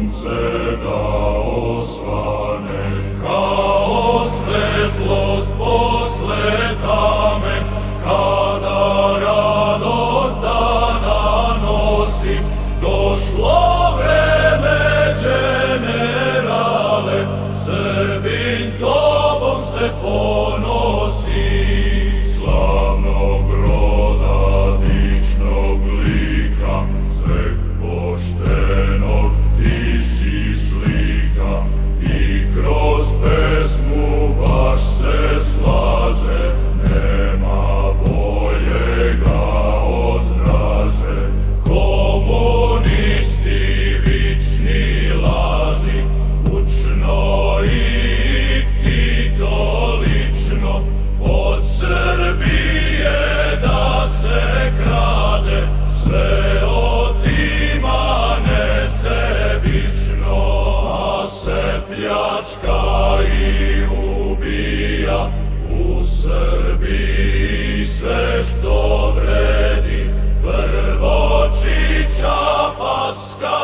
sunce da osvane, kao svetlost posle tame, kada radost dana nosi. Došlo vreme, generale, Srbin tobom se ponosi. Slavnog roda, dičnog lika, sveg poštenog ti si slika, i kroz pesmu baš se slaže, nema boljega od draže. Komunisti vični laži, učno i Tito lično, od Srbije da se krade, sve otima nesebično, a se pljačka i ubija u Srbiji sve što vredi. Prvo čiča paska